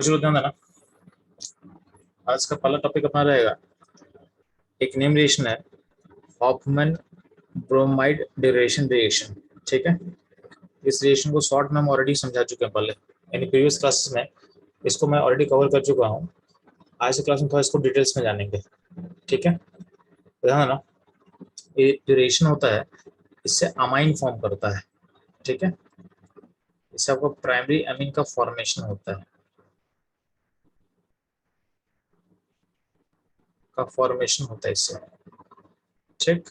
शुरू ध्यान देना। आज का पहला टॉपिक अपना रहेगा, एक नेम रिएक्शन है, हॉफमैन ब्रोमाइड ड्यूरेशन रिएक्शन। ठीक है, इस रिएक्शन को शॉर्ट में हम ऑलरेडी समझा चुके हैं पहले, यानी प्रीवियस क्लासेस में इसको मैं ऑलरेडी कवर कर चुका हूँ। आज के क्लास में थोड़ा इसको डिटेल्स में जानेंगे। ठीक है, ध्यान देना, ये ड्यूरेशन होता है, इससे अमाइन फॉर्म करता है। ठीक है, इससे आपको प्राइमरी अमीन का फॉर्मेशन होता है, इससे। ठीक,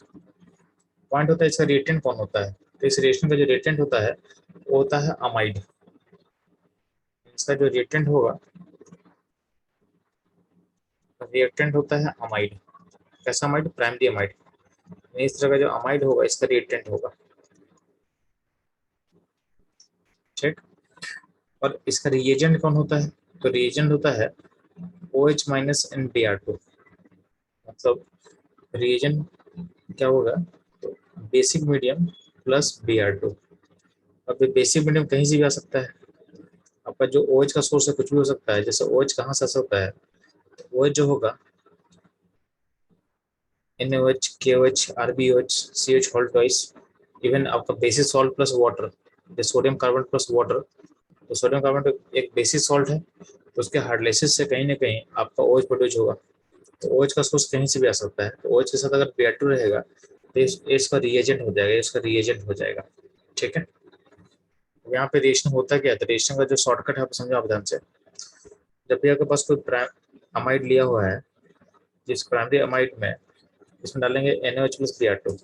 पॉइंट होता है इसका रिएक्टेंट कौन होता है, तो इस रिएक्शन का जो रिएक्टेंट होता है वो होता है अमाइड। इसका जो रिएक्टेंट होता है अमाइड। कैसा अमाइड? Primary amide. इस तरह का जो अमाइड होगा इसका रिएक्टेंट होगा। ठीक, और इसका रिएजेंट कौन होता है? तो रिएजेंट होता है OH माइनस एन Br2। मतलब रिएजेंट क्या होगा? तो बेसिक मीडियम प्लस Br2। अब ये बेसिक मीडियम कहीं से भी आ सकता है, आपका जो OH का सोर्स है कुछ भी हो सकता है। जैसे OH कहाँ से आ सकता है? तो OH जो होगा NaOH, KOH, RbOH, CH whole twice, even आपका basis salt plus water, sodium carbon plus water. तो सोडियम कार्बन एक बेसिस सॉल्ट है, तो उसके हाइड्रोलाइसिस से कहीं ना कहीं आपका OH प्रोड्यूस होगा। तो OH का सोर्स कहीं से भी आ सकता है। तो OH के साथ अगर Br2 रहेगा तो इसका रिएजेंट हो जाएगा, ठीक है, यहाँ पे रिएक्शन होता क्या है? तो रिएक्शन का जो शॉर्टकट है आप समझो आप ध्यान से। जब भी आपके पास कोई अमाइड लिया हुआ है, जिस प्राइमरी अमाइड में इसमें डालेंगे NaOH प्लस Br2।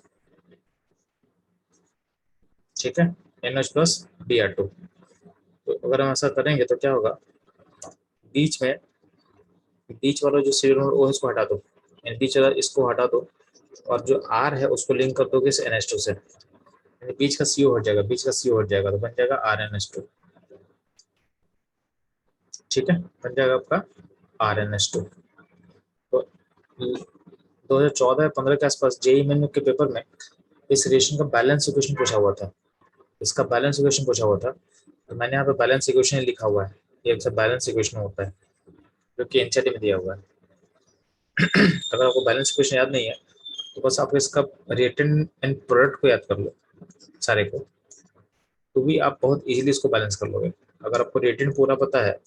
ठीक है, NaOH प्लस Br2। तो अगर हम ऐसा करेंगे तो क्या होगा? बीच में बीच वाला जो सीरियल नंबर ओ है इसको हटा दो, बीच वाला इसको हटा दो, और जो R है उसको लिंक कर दोगे इस NH2 से, बीच का CO हट जाएगा, तो बन जाएगा RnH2। ठीक है, बन जाएगा आपका RnH2। तो 2014-15 के आसपास जेईई मेन के पेपर में इस रिएक्शन का बैलेंस इक्वेशन पूछा हुआ था। तो मैंने यहाँ पे बैलेंस इक्वेशन लिखा हुआ है, ये एक बैलेंस इक्वेशन होता है जो कि एनसीईआरटी में दिया हुआ है। अगर आपको बैलेंस इक्वेशन याद नहीं है तो बस आप इसका रिएक्टेंट एंड प्रोडक्ट को याद कर लो सारे को, तो भी आप बहुत इजीली इसको बैलेंस कर लोगे। अगर आपको रिएक्टेंट पूरा पता है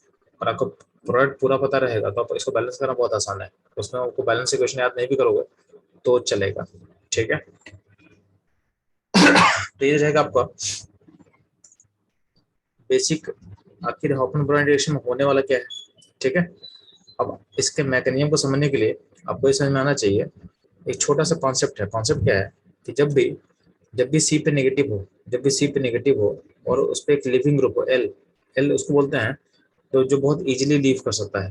और आपको प्रोडक्ट पूरा पता रहेगा तो आप इसको बैलेंस करना बहुत आसान है। उसमें आपको बैलेंस इक्वेशन याद नहीं भी करोगे तो चलेगा। ठीक है, तो ये रहेगा आपका बेसिक, आखिर हॉफमैन ब्राउन रिएक्शन में होने वाला क्या है। ठीक है, अब इसके मैकेनिज्म को समझने के लिए आपको ये समझ में आना चाहिए, एक छोटा सा कॉन्सेप्ट है। कॉन्सेप्ट क्या है कि जब भी सी पे नेगेटिव हो और उस पर एक लिविंग ग्रुप हो एल, उसको बोलते हैं, तो जो बहुत इजीली लीव कर सकता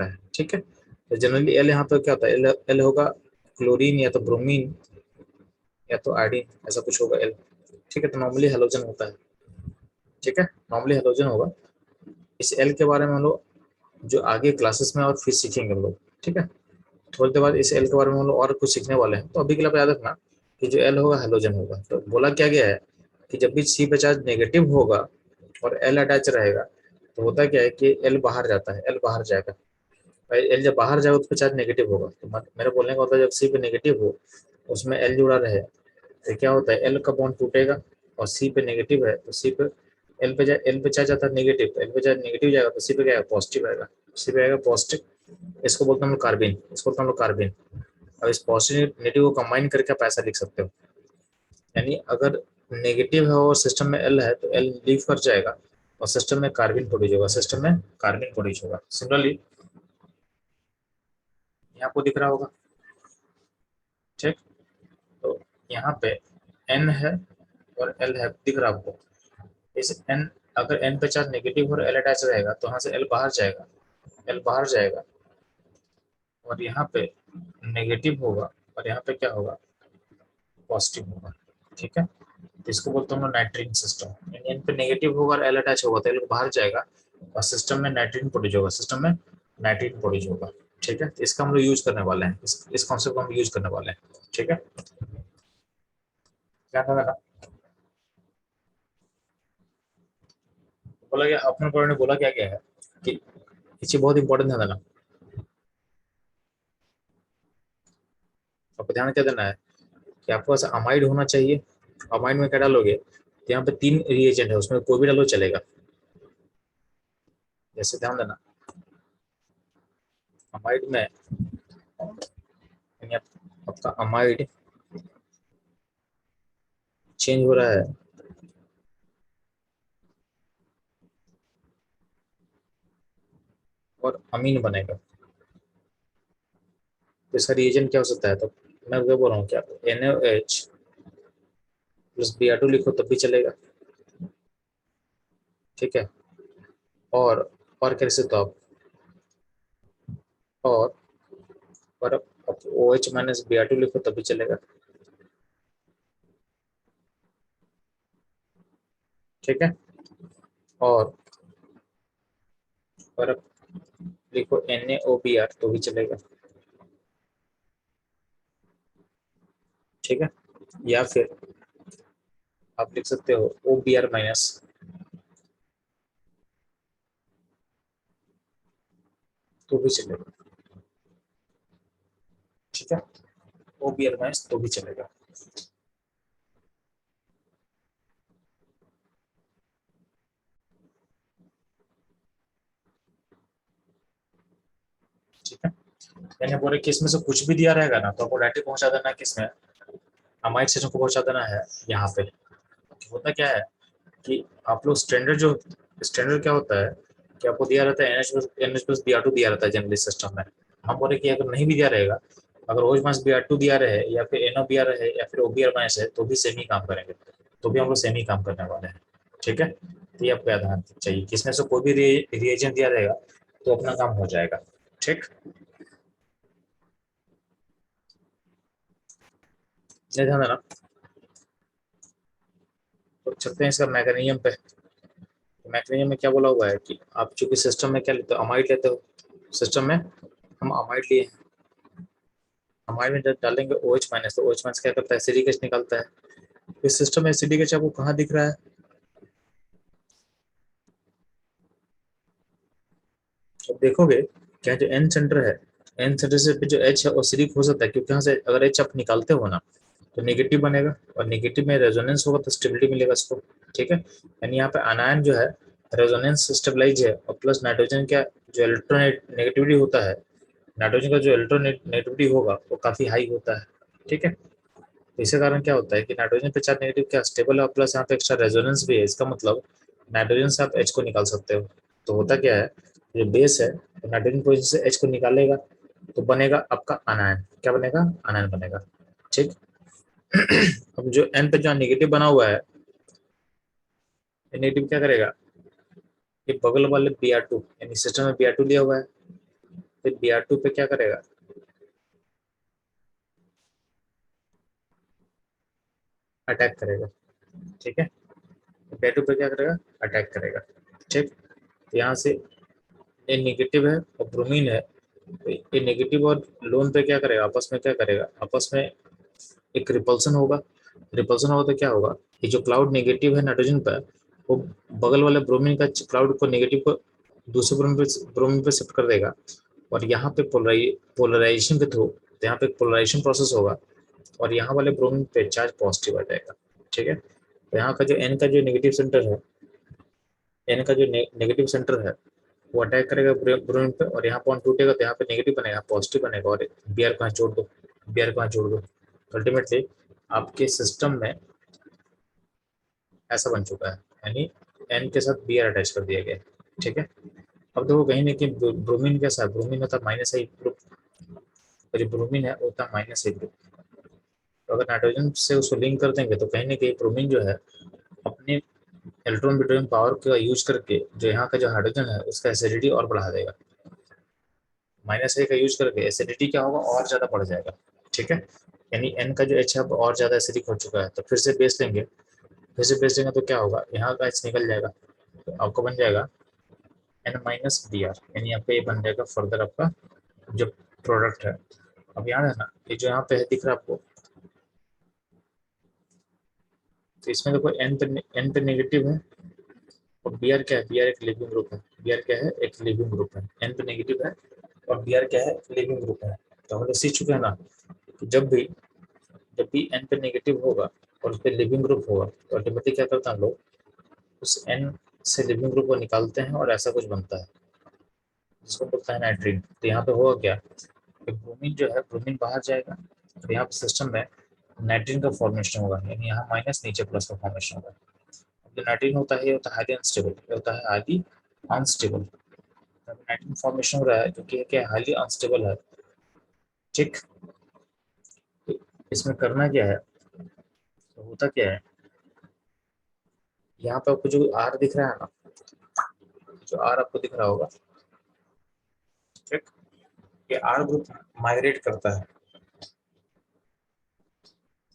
है, ठीक है, तो जनरली एल यहाँ पे क्या होता है? एल होगा क्लोरीन या तो ब्रोमीन या तो आयोडीन, ऐसा कुछ होगा एल। ठीक है, तो नॉर्मली हेलोजन होता है। ठीक है, नॉर्मली हेलोजन होगा। इस एल के बारे में हम लोग जो आगे क्लासेस में और फिर सीखेंगे हम लोग। ठीक है, थोड़ी देर बाद इस एल के बारे में हम लोग और कुछ सीखने वाले हैं। तो अभी के लिए आप याद रखना कि जो एल होगा हेलोजन होगा। तो बोला क्या गया है कि जब भी सी पे चार्ज नेगेटिव होगा और एल अटैच रहेगा तो होता क्या है कि एल बाहर जाता है, एल बाहर जाएगा। एल जब बाहर जाएगा तो चार्ज नेगेटिव होगा। तो मेरा बोलने का मतलब जब सी पे नेगेटिव हो उसमें एल जुड़ा रहे तो क्या होता है? एल का बॉन्ड टूटेगा, और सी पे नेगेटिव है तो सी पे एल पे चार्ज आता है नेगेटिव, तो एल पे चार्ज नेगेटिव जाएगा तो सी पे क्या आएगा? पॉजिटिव आएगा। सी पे आएगा पॉजिटिव, इसको बोलते हैं हम लोग कार्बिन, अब इस पॉजिटिव नेगेटिव को कंबाइन करके आप ऐसा लिख सकते हो, यानी अगर नेगेटिव है और सिस्टम में एल है तो एल लीव कर जाएगा और सिस्टम में कार्बिन प्रोड्यूस होगा। सिमिलरली यहाँ आपको दिख रहा होगा। ठीक, तो यहाँ पे एन है और एल है, दिख रहा आपको? इस एन, अगर एन पे चार्ज नेगेटिव और एल अटैच रहेगा तो यहाँ से एल बाहर जाएगा, और यहाँ पे नेगेटिव होगा और यहाँ पे क्या होगा? पॉजिटिव होगा। ठीक है, तो इसको बोलते हैं नाइट्रीन सिस्टम। एन पे नेगेटिव होगा और एल अटैच होगा तो एल बाहर जाएगा और सिस्टम में नाइट्रीन प्रोड्यूस होगा। ठीक है, तो इसका हम लोग यूज करने वाले हैं, इस कॉन्सेप्ट को हम यूज करने वाले हैं। ठीक है, क्या था? बोला गया, अपने ने बोला क्या क्या है कि ये चीज बहुत इंपॉर्टेंट है देना। आपको ध्यान क्या देना है कि आपके पास अमाइड होना चाहिए। अमाइड में क्या डालोगे, तो यहाँ पे 3 रिएजेंट है, उसमें कोई भी डालो चलेगा। जैसे ध्यान देना, अमाइड में यानी आपका अमाइड चेंज हो रहा है और अमीन बनेगा, तो इसका रिएजेंट क्या हो सकता है। तो मैं क्या बोल रहा हूँ, क्या NaOH प्लस Br2 लिखो तब भी चलेगा, ठीक है। और क्या लिख सकते हो आप, और और अब OH माइनस Br2 लिखो तब भी चलेगा, ठीक है। और अब लिखो NaOBr तो भी चलेगा, ठीक है। या फिर आप लिख सकते हो OBr माइनस तो भी चलेगा, ठीक है। OBr माइनस तो भी चलेगा। ठीक है, मैंने बोले कि इसमें से कुछ भी दिया रहेगा ना तो आपको डायरेक्टली पहुंचा देना किसमें, अमाइड सेशन को पहुंचा देना है यहाँ पे। होता क्या है कि आप लोग स्टैंडर्ड जो स्टैंडर्ड क्या होता है कि आपको दिया रहता है NH प्लस Br2 दिया रहता है जनरली सिस्टम में। हम बोले कि अगर नहीं भी दिया रहेगा, अगर OH माइनस Br2 दिया रहे या फिर NOBr रहे या फिर OBr माइनस है तो भी सेम ही काम करेंगे, तो भी हम लोग सेम ही काम करने वाले हैं, ठीक है। तो ये आपको याद रखना चाहिए कि इसमें से कोई भी रिएजेंट दिया रहेगा तो अपना काम हो जाएगा, ठीक। नहीं ध्यान देना। तो चलते हैं इसका मैकेनिज्म पे। मैकेनिज्म में क्या बोला हुआ है कि आप चूंकि सिस्टम में क्या लेते हो, अमाइड लेते हो। सिस्टम में हम अमाइड लिए, अमाइड में जब डालेंगे OH माइनस तो OH माइनस क्या करता है, एसिडिक एच निकालता है। इस सिस्टम में एसिडिक एच आपको कहाँ दिख रहा है, अब देखोगे क्या जो एन सेंटर है, एन सेंटर से जो एच है वो एसिडिक हो सकता है, क्योंकि यहाँ से अगर एच आप निकालते हो ना तो नेगेटिव बनेगा, और नेगेटिव में रेजोनेंस होगा तो स्टेबिलिटी मिलेगा इसको, ठीक है। यानी यहाँ पे अनायन जो है रेजोनेंस स्टेबलाइज है, और प्लस नाइट्रोजन का जो इलेक्ट्रोनेट नेगेटिविटी होता है, नाइट्रोजन का जो इलेक्ट्रोनेगेटिविटी होगा वो काफी हाई होता है, ठीक है। तो इसी कारण क्या होता है कि नाइट्रोजन पे चार्ज नेगेटिव क्या स्टेबल है, प्लस यहाँ पे एक्स्ट्रा रेजोनेंस भी है, इसका मतलब नाइट्रोजन से आप एच को निकाल सकते हो। तो होता क्या है, जो बेस है तो नाइट्रोजन पोजीशन से एच को निकालेगा तो बनेगा आपका अनायन, क्या बनेगा, अनायन बनेगा, ठीक। अब जो एन पे जो नेगेटिव बना हुआ है, नेगेटिव क्या करेगा, ये बगल वाले Br2 यानी सिस्टम में Br2 लिया हुआ है, फिर Br2 पे क्या करेगा, अटैक करेगा, ठीक है। Br2 पे क्या करेगा, अटैक करेगा, ठीक। तो यहाँ से ये नेगेटिव है और ब्रोमीन है, तो ये नेगेटिव और लोन पे क्या करेगा, आपस में क्या करेगा, आपस में एक रिपल्सन होगा। रिपल्सन होगा तो क्या होगा, ये जो क्लाउड नेगेटिव है नाइट्रोजन पर, वो बगल वाले ब्रोमीन का क्लाउड को नेगेटिव को दूसरे ब्रोमीन पे शिफ्ट कर देगा, और यहाँ पे पोलराइजेशन के थ्रू, तो यहाँ पे पोलराइजेशन प्रोसेस होगा, और यहाँ वाले ब्रोमीन पे चार्ज पॉजिटिव आ जाएगा, ठीक है। तो यहाँ का जो एन का जो नेगेटिव सेंटर है, एन का जो नेगेटिव सेंटर है वो अटैक करेगा ब्रोमीन पे, और यहाँ बॉन्ड टूटेगा तो यहाँ पे नेगेटिव बनेगा, पॉजिटिव बनेगा, और Br को यहाँ जोड़ दो, Br को यहाँ जोड़ दो, अल्टीमेटली आपके सिस्टम में ऐसा बन चुका है, यानी एन के साथ Br अटैच कर दिया गया, ठीक है। अब देखो कहीं ना कहीं ब्रोमीन कैसा है, ब्रोमीन होता है माइनस आई ग्रुप, और जो ब्रोमीन है वो होता है माइनस आई ग्रुप। तो अगर नाइट्रोजन से उसको लिंक कर देंगे तो कहीं ना कहीं ब्रोमीन जो है अपने इलेक्ट्रॉन विड्रॉइंग पावर का यूज करके जो यहाँ का जो हाइड्रोजन है उसका एसिडिटी और बढ़ा देगा, माइनस ए का यूज करके एसिडिटी क्या होगा, और ज्यादा बढ़ जाएगा, ठीक है। यानी एन का जो एच है और ज्यादा एसिडिक हो चुका है, तो फिर से बेस लेंगे, फिर से बेस लेंगे तो क्या होगा, यहाँ का एच निकल जाएगा, तो आपको बन जाएगा N-Br, यानी आपका ये बन जाएगा फर्दर आपका जो प्रोडक्ट है। अब याद है ना, ये जो यहाँ पे है दिख रहा है आपको, तो इसमें देखो एन पे नेगेटिव है, और Br क्या है, Br एक लिविंग ग्रुप है, बी आर क्या है, एक लिविंग ग्रुप है, एन पे नेगेटिव है और बी आर क्या है, लिविंग ग्रुप है। तो हम लोग सीख चुके हैं ना कि जब भी एन पे नेगेटिव होगा और उस पर लिविंग ग्रुप होगा तो अल्टीमेटली क्या करते हैं हम लोग, उस एन से लिविंग ग्रुप को निकालते हैं और ऐसा कुछ बनता है जिसको बोलता है नाइट्रीन। तो यहाँ पे होगा क्या कि ब्रोमीन जो है, ब्रोमीन बाहर जाएगा और यहाँ पे सिस्टम में नाइट्रीन का फॉर्मेशन होगा, यानी यहाँ माइनस नीचे प्लस का फॉर्मेशन होगा। जो नाइट्रीन होता है ये होता है हाईली अनस्टेबल, ये होता है हाईली अनस्टेबल। नाइट्रीन फॉर्मेशन हो रहा है जो कि क्या हाईली अनस्टेबल है, ठीक। तो इसमें करना क्या है, तो होता क्या है, यहाँ पे आपको जो आर दिख रहा है ना, जो आर आपको दिख रहा होगा, ठीक, ये आर ग्रुप माइग्रेट करता है,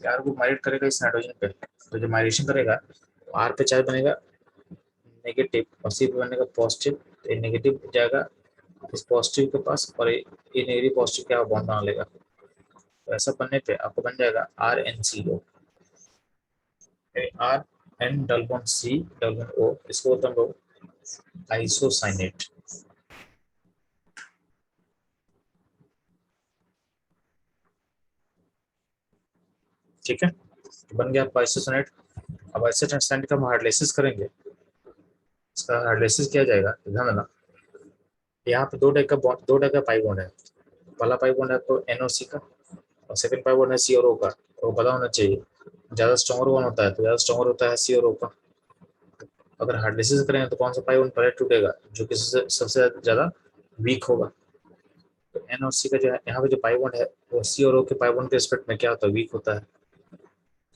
आर ग्रुप माइग्रेट करेगा इस नाइट्रोजन पे। तो जो माइग्रेशन करेगा तो आर पे चार्ज बनेगा नेगेटिव और सी पे बनेगा पॉजिटिव। तो ये नेगेटिव जाएगा इस पॉजिटिव के पास और ये नेगेटिव पॉजिटिव क्या बॉन्ड बना लेगा। तो ऐसा बनने पे आपको बन जाएगा R N C O, R N double bond C double bond O, इसको बोलते हैं हम लोग आइसोसाइनेट, ठीक है। तो बन गया आपका आइसोसाइनेट। अब आइसोसाइनेट का हम हाइड्रोलाइसिस करेंगे, इसका हाइड्रोलाइसिस किया जाएगा, तो ध्यान देना यहाँ पे दो टाइप का पाई बॉन्ड है। पहला पाई बॉन्ड है आपको NO का और सेकंड पाई बॉन्ड है C और O का। तो पता होना चाहिए ज्यादा स्ट्रॉन्गर वन होता है तो ज्यादा स्ट्रॉन्गर होता है C और O का। अगर हाइड्रोलाइसिस करेंगे तो कौन सा पाई बॉन्ड पहले टूटेगा, जो कि सबसे ज्यादा वीक होगा। तो NO का जो है यहाँ पे जो पाई बॉन्ड है वो C और O के पाई बॉन्ड के रिस्पेक्ट में क्या होता है, वीक होता है।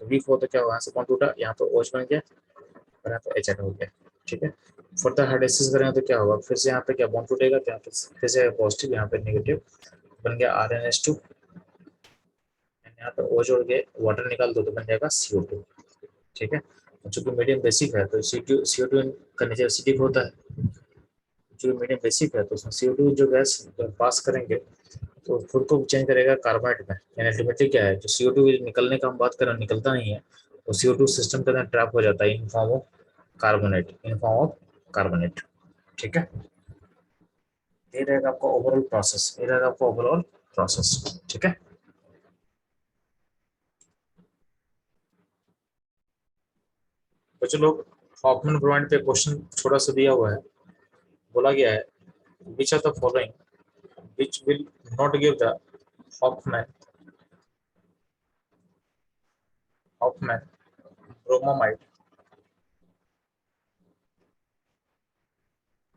तो वीक होता क्या होगा, यहाँ से बॉन्ड टूटा, यहाँ पे OH बन गया और यहाँ पे H हो गया, ठीक है। फर्दर हाइड्रोलाइसिस करेंगे तो क्या होगा, फिर से यहाँ पे क्या बॉन्ड टूटेगा, तो यहाँ पे फिर से पॉजिटिव, यहाँ पे नेगेटिव, बन गया RnH2। यहाँ पे O जोड़ के वाटर निकाल दो तो बन जाएगा CO2, ठीक है। चूंकि मीडियम बेसिक है तो CO2 का नेचर एसिडिक होता है, जो मीडियम बेसिक है तो उसमें CO2 जो गैस पास करेंगे तो खुद को चेंज करेगा कार्बोनेट में। यानी अल्टीमेटली क्या है, जो CO2 निकलने का हम बात कर रहे हैं निकलता नहीं है, तो CO2 सिस्टम के अंदर ट्रैप हो जाता है in form of carbonate, in form of carbonate, ठीक है। ये रहेगा आपका ओवरऑल प्रोसेस, ये रहेगा आपका ओवरऑल प्रोसेस, ठीक है। तो चलो हॉफमैन ब्रोमाइड पे क्वेश्चन छोटा सा दिया हुआ है, बोला गया है which are the following which will not give the Hoffman Hoffman bromamide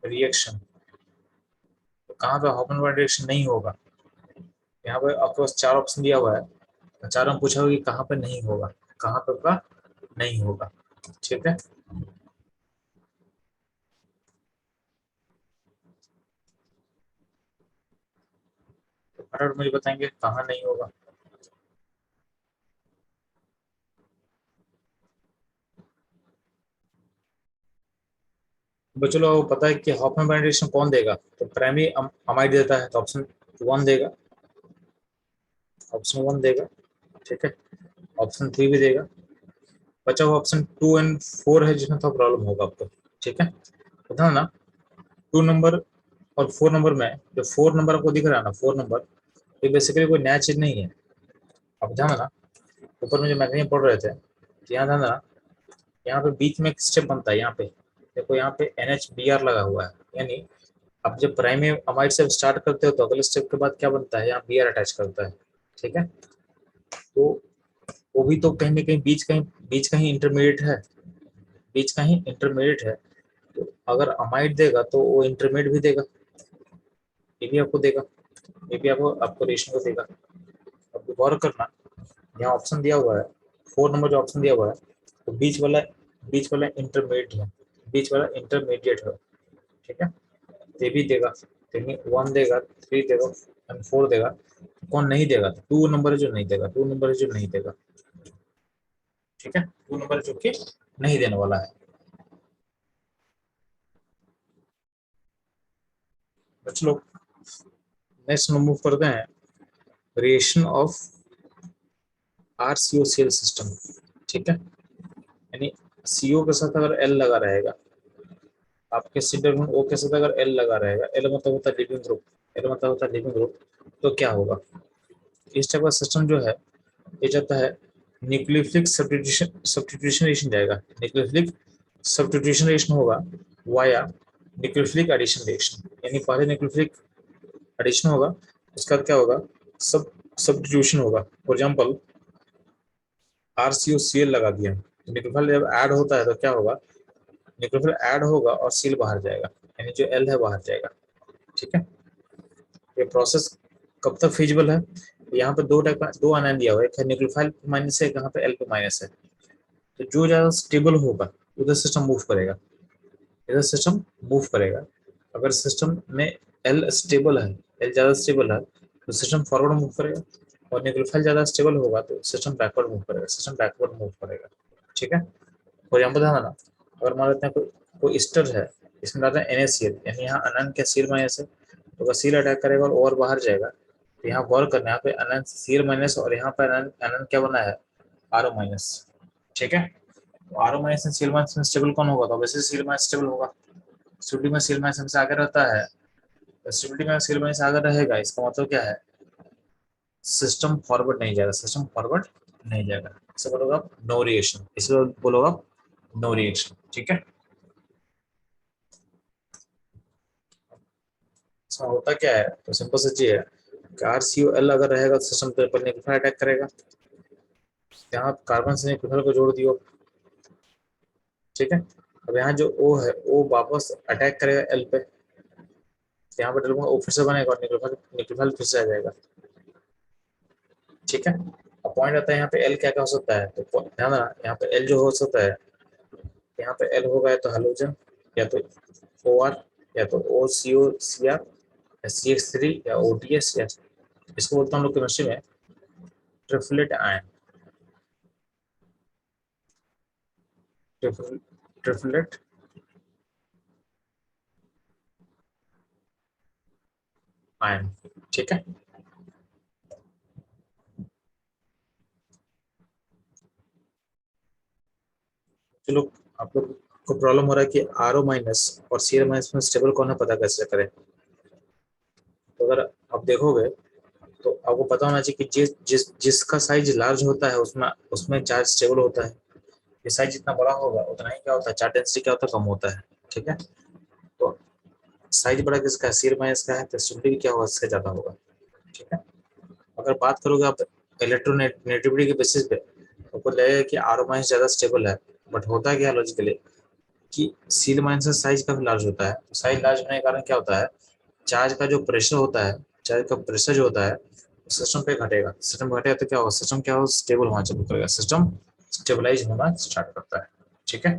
reaction. तो कहाँ पे हॉफमैन ब्रोमाइड रिएक्शन नहीं होगा, यहाँ पे आपके पास चार ऑप्शन दिया हुआ है, चारों में पूछा होगा कि कहाँ पे नहीं होगा, कहाँ पे का नहीं होगा, ठीक है। तो फटाफट मुझे बताएंगे कहाँ नहीं होगा। तो चलो पता है कि हॉफमैन ब्रोमाइड रिएक्शन कौन देगा, तो प्राइमरी अमाइड देता है तो ऑप्शन वन देगा, ऑप्शन वन देगा, ठीक है। ऑप्शन थ्री भी देगा, बचा हुआ ऑप्शन टू एंड फोर है जिसमें थोड़ा प्रॉब्लम होगा आपको, ठीक है। तो ध्यान ना, टू नंबर और फोर नंबर में, जो फोर नंबर आपको दिख रहा है ना, फोर नंबर ये बेसिकली कोई नया चीज नहीं है। अब ध्यान ना, ऊपर में जो मैग्नीशियम पढ़ रहे थे, तो यहाँ ध्यान ना, यहाँ पे बीच में एक स्टेप बनता है, यहाँ पे देखो, यहाँ पे NHBr लगा हुआ है, यानी अब जब प्राइमरी अमाइड से स्टार्ट करते हो तो अगले स्टेप के बाद क्या बनता है, यहाँ Br अटैच करता है, ठीक है। तो वो भी तो कहीं ना कहीं बीच का ही इंटरमीडिएट है, बीच का ही इंटरमीडिएट है। तो अगर अमाइड देगा तो वो इंटरमीडिएट भी देगा, ये भी आपको देगा, ये भी आपको रेशो को देगा। अब गौर करना, यहाँ ऑप्शन दिया हुआ है, फोर नंबर जो ऑप्शन दिया हुआ है, तो बीच वाला इंटरमीडिएट है, बीच वाला इंटरमीडिएट है, ठीक है। ये भी देगा, वन देगा, थ्री देगा एंड फोर देगा। कौन नहीं देगा, टू नंबर है जो नहीं देगा, टू नंबर है जो नहीं देगा, ठीक है। टू नंबर जो कि नहीं देने वाला है। बच्चों लोग नेक्स्ट मूव करते हैं, रिएक्शन ऑफ RCOCl सिस्टम, ठीक है। यानी CO के साथ अगर L लगा रहेगा, आपके सी डब्ल्यू ओ के साथ अगर एल लगा रहेगा, एल मतलब होता है लिविंग ग्रुप, एल मतलब होता है लिविंग ग्रुप, तो क्या होगा, इस टाइप का सिस्टम जो है ये जाता है न्यूक्लियोफिलिक सब्स्टिट्यूशन रिएक्शन जाएगा, न्यूक्लियोफिलिक सब्स्टिट्यूशन रिएक्शन होगा वाया न्यूक्लियोफिलिक एडिशन रिएक्शन, यानी पहले न्यूक्लियोफिलिक एडिशन होगा, उसका क्या होगा, सब सब्स्टिट्यूशन होगा। फॉर एग्जांपल RCOCl लगा दिया, तो न्यूक्लियोफाइल जब ऐड होता है तो क्या होगा, न्यूक्लियोफाइल ऐड होगा और सील बाहर जाएगा, यानी जो एल है बाहर जाएगा। ठीक है, ये प्रोसेस कब तक फिजिबल है, यहाँ पे दो टाइप का, दो आयन दिया हुआ है, एक है न्यूक्लियोफाइल माइनस है, यहाँ पे एल पे माइनस है। तो जो ज्यादा स्टेबल होगा उधर सिस्टम मूव करेगा, इधर सिस्टम मूव करेगा। अगर सिस्टम में एल स्टेबल है, एल ज्यादा स्टेबल है तो सिस्टम फॉरवर्ड मूव करेगा, और न्यूक्लियोफाइल ज्यादा स्टेबल होगा तो सिस्टम बैकवर्ड मूव करेगा, सिस्टम बैकवर्ड मूव करेगा। ठीक है, फॉर एग्जाम्पल ध्यान देना, अगर मान लेते हैं कोई स्टर है, इसमें डालते हैं NaCl, यानी यहाँ अनन का सील माइनस है, तो अगर सील अटैक करेगा और बाहर जाएगा, तो यहाँ गौर करना, यहाँ पे अनन सील माइनस और यहाँ पे अनन अनन क्या बना है, आर माइनस। ठीक है, तो आर माइनस सील माइनस में स्टेबल कौन होगा, तो वैसे सील माइनस स्टेबल होगा, स्टेबिलिटी में सील माइनस हमसे आगे रहता है, तो स्टेबिलिटी में सील माइनस आगे रहेगा, इसका मतलब क्या है, सिस्टम फॉरवर्ड नहीं जाएगा, सिस्टम फॉरवर्ड नहीं जाएगा, इसे बोलोगे आप नो रिएक्शन, इसे बोलोगे आप नो रिएक्शन। ठीक है, इसमें होता क्या है, तो सिंपल सा चीज है कि RCOL अगर रहेगा तो सिस्टम पे पर न्यूक्लियोफाइल अटैक करेगा, यहाँ कार्बन से न्यूक्लियोफाइल को जोड़ दियो। ठीक है, अब यहाँ जो O है, O वापस अटैक करेगा L पे, यहाँ पे डलूंगा O फिर से बनेगा और न्यूक्लियोफाइल न्यूक्लियोफाइल फिर से आ जाएगा। ठीक है, अब पॉइंट आता है यहाँ पे L क्या क्या हो सकता है, तो ध्यान देना यहाँ पे L जो हो सकता है, यहाँ पे L होगा या तो हेलोजन, या तो OR, या तो OCOCr, या CH3, या ODS, या इसको बोलते हैं हम लोग केमिस्ट्री में ट्रिफलेट आयन, ट्रिफलेट आयन। ठीक है, चलो, आप लोग को प्रॉब्लम हो रहा है कि RO माइनस और Cl माइनस में स्टेबल कौन है, पता कैसे करें, तो अगर आप देखोगे तो आपको पता होना चाहिए कि जिसका साइज लार्ज होता है उसमें उसमें चार्ज स्टेबल होता है, ये साइज जितना बड़ा होगा उतना ही क्या होता है, चार्ज डेंसिटी क्या होता है, कम होता है। ठीक है, तो साइज बड़ा किसका है, Cl माइनस का है, तो स्टेबिलिटी क्या होगा, इससे ज्यादा होगा। ठीक है, अगर बात करोगे आप इलेक्ट्रोनेगेटिविटी के बेसिस पे, तो आपको लगेगा कि RO माइनस ज्यादा स्टेबल है, बट होता क्या है लॉजिकली कि Cl माइनस का साइज काफी लार्ज होता है, तो साइज लार्ज होने के कारण क्या होता है, चार्ज का जो प्रेशर होता है, चार्ज का प्रेशर जो होता है सिस्टम पे घटेगा, सिस्टम घटेगा तो क्या होगा, सिस्टम क्या होगा, स्टेबल होना चालू करेगा, सिस्टम स्टेबलाइज होना स्टार्ट करता है। ठीक है,